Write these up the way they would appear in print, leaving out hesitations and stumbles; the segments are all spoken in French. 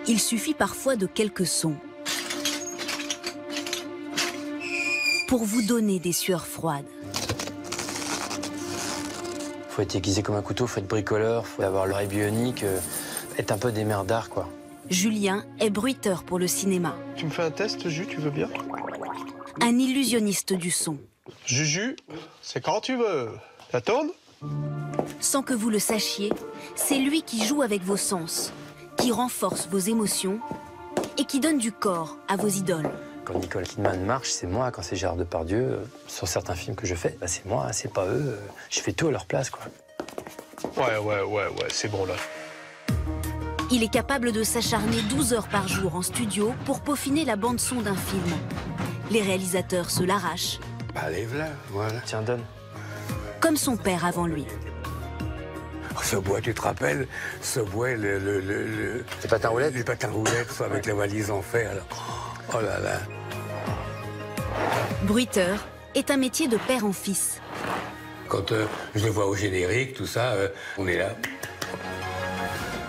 Il suffit parfois de quelques sons pour vous donner des sueurs froides. Faut être aiguisé comme un couteau, faut être bricoleur, faut avoir l'oreille bionique, être un peu démerdard, quoi. Julien est bruiteur pour le cinéma. Tu me fais un test, Juju, tu veux bien? Un illusionniste du son. Juju, c'est quand tu veux. Ça tourne? Sans que vous le sachiez, c'est lui qui joue avec vos sens, qui renforce vos émotions et qui donne du corps à vos idoles. Quand Nicole Kidman marche, c'est moi. Quand c'est Gérard Depardieu, sur certains films que je fais, bah c'est moi, c'est pas eux. Je fais tout à leur place, quoi. Ouais, c'est bon, là. Il est capable de s'acharner 12 heures par jour en studio pour peaufiner la bande-son d'un film. Les réalisateurs se l'arrachent. Bah, lève-la, voilà. Tiens, donne. Comme son père avant lui. Ce bois, tu te rappelles? Ce bois, Les patins roulettes? Les patins roulettes, avec la valise en fer, là. Oh là là. Bruiteur est un métier de père en fils. Quand je le vois au générique, tout ça, on est là.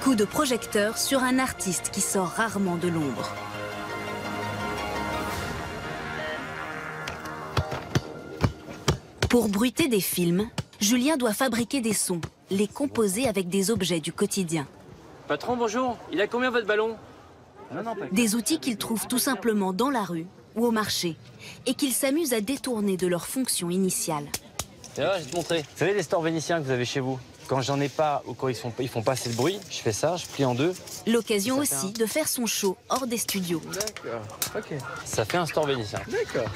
Coup de projecteur sur un artiste qui sort rarement de l'ombre. Pour bruiter des films, Julien doit fabriquer des sons, les composer avec des objets du quotidien. Patron, bonjour. Il a combien votre ballon? Des outils qu'il trouve tout simplement dans la rue ou au marché et qu'il s'amuse à détourner de leur fonction initiale. Là, je vais te montrer. Vous savez les stores vénitiens que vous avez chez vous? Quand j'en ai pas ou quand ils font pas assez de bruit, je fais ça, je plie en deux. L'occasion aussi de faire son show hors des studios. D'accord, ok. Ça fait un store vénitien. D'accord.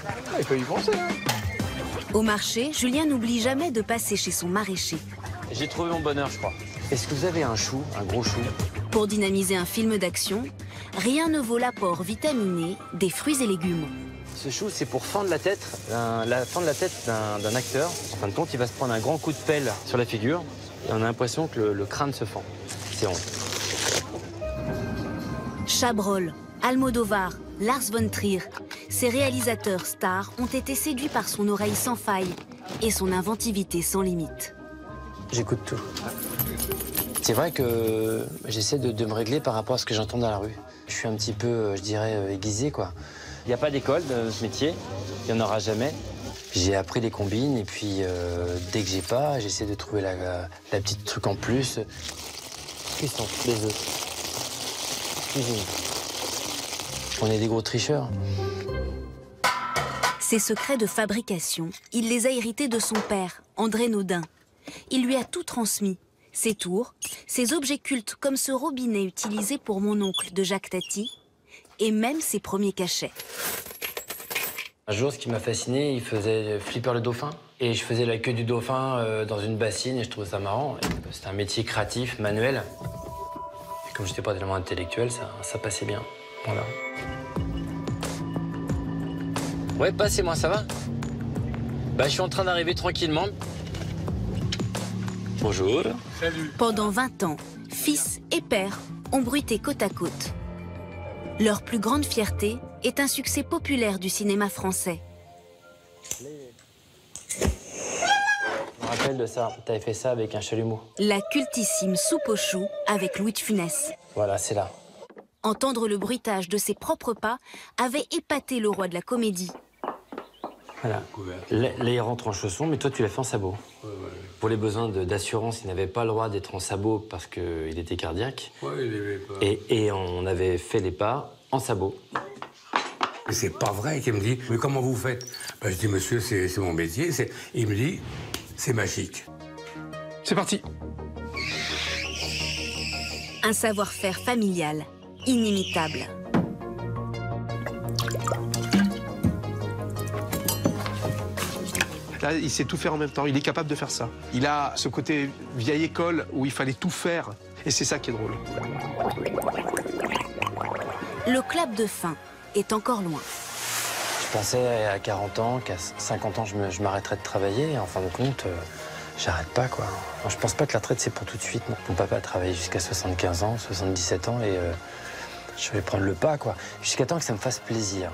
Ah, il faut y penser, hein. Au marché, Julien n'oublie jamais de passer chez son maraîcher. J'ai trouvé mon bonheur, je crois. Est-ce que vous avez un chou, un gros chou? Pour dynamiser un film d'action, rien ne vaut l'apport vitaminé des fruits et légumes. Ce chou, c'est pour fendre la tête d'un acteur. En fin de compte, il va se prendre un grand coup de pelle sur la figure et on a l'impression que le crâne se fend. C'est honte. Chabrol, Almodovar, Lars von Trier, ces réalisateurs stars ont été séduits par son oreille sans faille et son inventivité sans limite. J'écoute tout. C'est vrai que j'essaie de me régler par rapport à ce que j'entends dans la rue. Je suis un petit peu, je dirais, aiguisé, quoi. Il n'y a pas d'école de ce métier, il n'y en aura jamais. J'ai appris les combines et puis dès que j'ai pas, j'essaie de trouver la petite truc en plus. Cuisson, les œufs. Cuisine. On est des gros tricheurs. Ses secrets de fabrication, il les a hérités de son père, André Naudin. Il lui a tout transmis. Ses tours, ses objets cultes comme ce robinet utilisé pour mon oncle de Jacques Tati, et même ses premiers cachets. Un jour, ce qui m'a fasciné, il faisait Flipper le dauphin. Et je faisais la queue du dauphin dans une bassine et je trouvais ça marrant. C'était un métier créatif, manuel. Et comme je n'étais pas tellement intellectuel, ça passait bien. Voilà. Ouais, passez-moi, ça va? Bah, je suis en train d'arriver tranquillement. Bonjour. Salut. Pendant 20 ans, fils et père ont bruité côte à côte. Leur plus grande fierté est un succès populaire du cinéma français. Je me rappelle de ça. Tu avais fait ça avec un chalumeau. La cultissime soupe aux choux avec Louis de Funès. Voilà, c'est là. Entendre le bruitage de ses propres pas avait épaté le roi de la comédie. Voilà. Là, il rentre en chaussons, mais toi, tu l'as fait en sabot. Ouais. Pour les besoins d'assurance, il n'avait pas le droit d'être en sabot parce qu'il était cardiaque. Ouais, il aimait pas. Et on avait fait les pas en sabot. Mais c'est pas vrai qu'il me dit, mais comment vous faites? Ben, je dis, monsieur, c'est mon métier. Il me dit, c'est magique. C'est parti. Un savoir-faire familial, inimitable. Là, il sait tout faire en même temps. Il est capable de faire ça. Il a ce côté vieille école où il fallait tout faire. Et c'est ça qui est drôle. Le clap de fin est encore loin. Je pensais à 40 ans, qu'à 50 ans, je m'arrêterais de travailler. Et en fin de compte, j'arrête pas, quoi. Enfin, je pense pas que la retraite, c'est pour tout de suite. Mon papa a travaillé jusqu'à 75 ans, 77 ans, et je vais prendre le pas, quoi. Jusqu'à temps que ça me fasse plaisir.